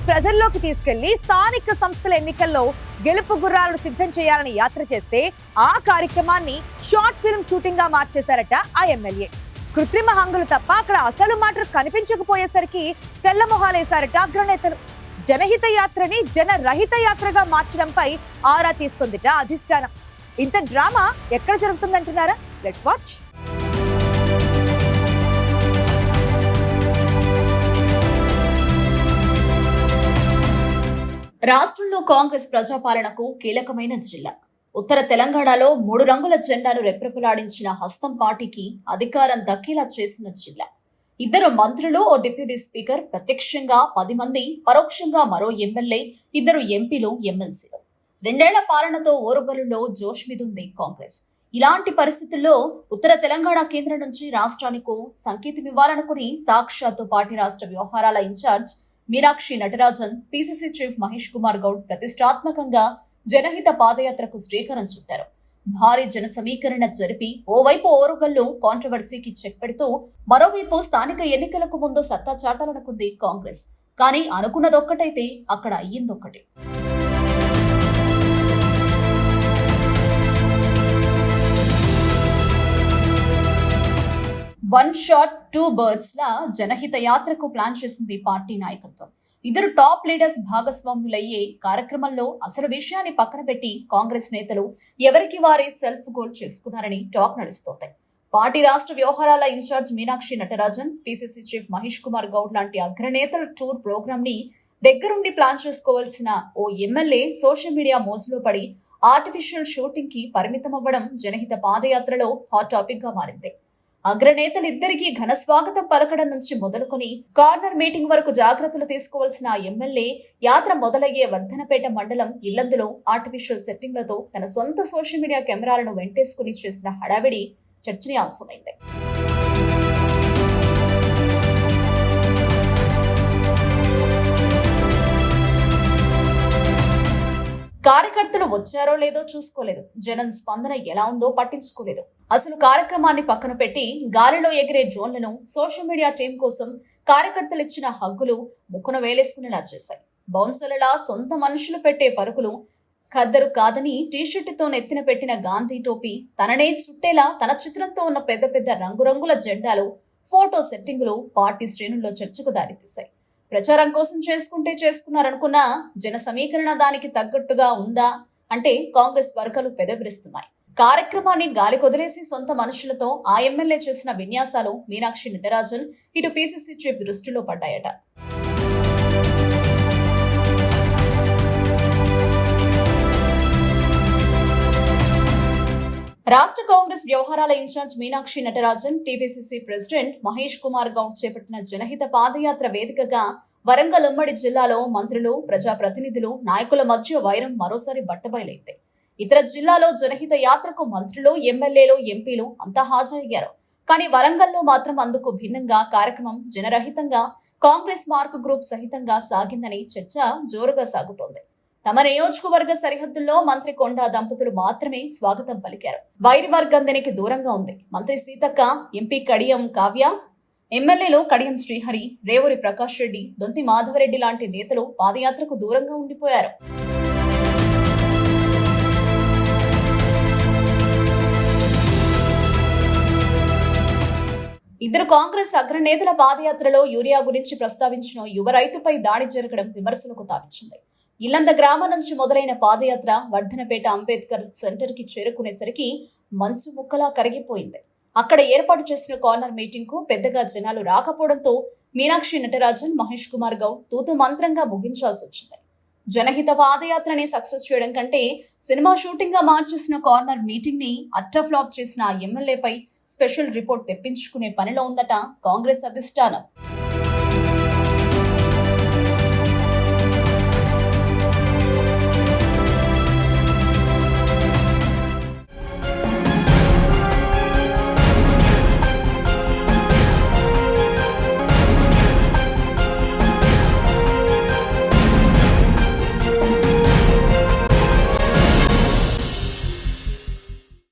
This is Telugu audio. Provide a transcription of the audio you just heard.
ప్రజల్లోకి తీసుకెళ్లి స్థానిక సంస్థల ఎన్నికల్లో గెలుపు గుర్రాలను సిద్ధం చేయాలని యాత్ర చేస్తే ఆ కార్యక్రమాన్ని షార్ట్ ఫిల్మ్ షూటింగ్ గా మార్చేశారట ఆ ఎమ్మెల్యే. కృత్రిమ హంగులు తప్ప అక్కడ అసలు మాటలు కనిపించకపోయేసరికి తెల్లమొహాలేశారట అగ్రనేతలు. జనహిత యాత్రని జనరహిత యాత్రగా మార్చడంపై ఆరా తీస్తుందిట అధిష్టానం. ఇంత డ్రామా ఎక్కడ జరుగుతుందంటున్నారా? Let's watch. రాష్ట్రంలో కాంగ్రెస్ ప్రజాపాలనకు కీలకమైన జిల్లా. ఉత్తర తెలంగాణలో 3 రంగుల జెండాను రెప్రెపులాడించిన హస్తం పార్టీకి అధికారం దక్కేలా చేసిన జిల్లా. 2 మంత్రులు, ఓ డిప్యూటీ స్పీకర్, ప్రత్యక్షంగా 10 మంది, పరోక్షంగా మరో ఎమ్మెల్యే, 2 ఎంపీలు, ఎమ్మెల్సీలు. 2 ఏళ్ల పాలనతో ఓరుగల్లులో జోష్ మీదుంది కాంగ్రెస్. ఇలాంటి పరిస్థితుల్లో ఉత్తర తెలంగాణ కేంద్రం నుంచి రాష్ట్రానికి సంకేతం ఇవ్వాలనుకుని సాక్షాత్తు పార్టీ రాష్ట్ర వ్యవహారాల in-charge Meenakshi Natarajan, PCC chief Mahesh Kumar Goud ప్రతిష్టాత్మకంగా జనహిత పాదయాత్రకు శ్రీకారం చుట్టారు. భారీ జన సమీకరణ జరిపి ఓవైపు ఓరుగల్లు కాంట్రవర్సీకి చెక్ పెడుతూ మరోవైపు స్థానిక ఎన్నికలకు ముందు సత్తా చాటాలనుకుంది కాంగ్రెస్. కానీ అనుకున్నదొక్కటైతే అక్కడ అయ్యిందొక్కటి. వన్ షాట్ 2 బర్డ్స్ లా జనహిత యాత్రకు ప్లాన్ చేసింది పార్టీ నాయకత్వం. 2 టాప్ లీడర్స్ భాగస్వాములయ్యే కార్యక్రమంలో అసలు విషయాన్ని పక్కన పెట్టి కాంగ్రెస్ నేతలు ఎవరికి వారే సెల్ఫ్ గోల్ చేసుకున్నారని టాక్ నడుస్తోంది. పార్టీ రాష్ట్ర వ్యవహారాల in-charge Meenakshi Natarajan, PCC chief Mahesh Kumar Goud లాంటి అగ్రనేతల టూర్ ప్రోగ్రామ్ ని దగ్గరుండి ప్లాన్ చేసుకోవాల్సిన ఓ ఎమ్మెల్యే సోషల్ మీడియా మోసలో పడి ఆర్టిఫిషియల్ షూటింగ్ కి పరిమితం అవ్వడం జనహిత పాదయాత్రలో హాట్ టాపిక్ గా మారింది. అగ్రనేతలిద్దరికీ ఘన స్వాగతం పలకడం నుంచి మొదలుకొని కార్నర్ మీటింగ్ వరకు జాగ్రత్తలు తీసుకోవాల్సిన ఎమ్మెల్యే యాత్ర మొదలయ్యే వర్ధనపేట మండలం ఇల్లందులో ఆర్టిఫిషియల్ సెట్టింగ్లతో తన సొంత సోషల్ మీడియా కెమెరాలను వెంటేసుకుని చేసిన హడావిడి చర్చనీయాంశమైంది. కార్యకర్తలు వచ్చారో లేదో చూసుకోలేదు, జనం స్పందన ఎలా ఉందో పట్టించుకోలేదు. అసలు కార్యక్రమాన్ని పక్కన పెట్టి గాలిలో ఎగిరే డ్రోన్లను సోషల్ మీడియా టీం కోసం కార్యకర్తలు ఇచ్చిన హగ్గులు ముక్కున వేలేసుకునేలా చేశాయి. బౌన్సర్లలా సొంత మనుషులు పెట్టే పరుగులు ఖద్దరు కాదని టీషర్టుతో నెత్తిన పెట్టిన గాంధీ టోపీ, తననే చుట్టేలా తన చిత్రంతో ఉన్న పెద్ద పెద్ద రంగురంగుల జెండాలు, ఫోటో సెట్టింగులు పార్టీ శ్రేణుల్లో చర్చకు దారితీశాయి. ప్రచారం కోసం చేసుకున్నారనుకున్నా జన సమీకరణ దానికి తగ్గట్టుగా ఉందా అంటే కాంగ్రెస్ వర్గాలు పెదవిరుస్తున్నాయి. కార్యక్రమాన్ని గాలి కొదిలేసి సొంత మనుషులతో ఆ ఎమ్మెల్యే చేసిన విన్యాసాలు మీనాక్షి నటరాజన్, ఇటు పీసీసీ చీఫ్ దృష్టిలో పడ్డాయట. రాష్ట్ర కాంగ్రెస్ వ్యవహారాల in-charge Meenakshi Natarajan, TPCC president Mahesh Kumar Goud చేపట్టిన జనహిత పాదయాత్ర వేదికగా వరంగల్ ఉమ్మడి జిల్లాలో మంత్రులు, ప్రజాప్రతినిధులు, నాయకుల మధ్య వైరం మరోసారి బట్టబయలైంది. ఇతర జిల్లాలో జనహిత యాత్రకు మంత్రులు, ఎమ్మెల్యేలు, ఎంపీలు అంతా హాజరయ్యారు. కానీ వరంగల్లో మాత్రం అందుకు భిన్నంగా కార్యక్రమం జనరహితంగా కాంగ్రెస్ మార్క్ గ్రూప్ సహితంగా సాగిందని చర్చ జోరుగా సాగుతోంది. తమ నియోజకవర్గ సరిహద్దుల్లో మంత్రి కొండా దంపతులు మాత్రమే స్వాగతం పలికారు. వైరి వర్గం దీనికి దూరంగా ఉంది. మంత్రి సీతక్క, ఎంపీ కడియం కావ్య, ఎమ్మెల్యేలు కడియం శ్రీహరి, రేవూరి ప్రకాష్ రెడ్డి, దొంతి మాధవరెడ్డి లాంటి నేతలు పాదయాత్రకు దూరంగా ఉండిపోయారు. ఇద్దరు కాంగ్రెస్ అగ్రనేతల పాదయాత్రలో యూరియా గురించి ప్రస్తావించిన యువ రైతుపై దాడి జరగడం విమర్శలకు తావిచ్చింది. ఇల్లంద గ్రామం నుంచి మొదలైన పాదయాత్ర వర్ధనపేట అంబేద్కర్ సెంటర్ కి చేరుకునేసరికి మంచు ముక్కలా కరిగిపోయింది. అక్కడ ఏర్పాటు చేసిన కార్నర్ మీటింగ్ కు పెద్దగా జనాలు రాకపోవడంతో మీనాక్షి నటరాజన్, మహేష్ కుమార్ గౌడ్ తూతు మంత్రంగా ముగించాల్సి వచ్చింది. జనహిత పాదయాత్రని సక్సెస్ చేయడం కంటే సినిమా షూటింగ్ గా మార్చేసిన కార్నర్ మీటింగ్ ని అట్టర్ ఫ్లాప్ చేసిన ఆ ఎమ్మెల్యేపై స్పెషల్ రిపోర్ట్ తెప్పించుకునే పనిలో ఉందట కాంగ్రెస్ అధిష్టానం.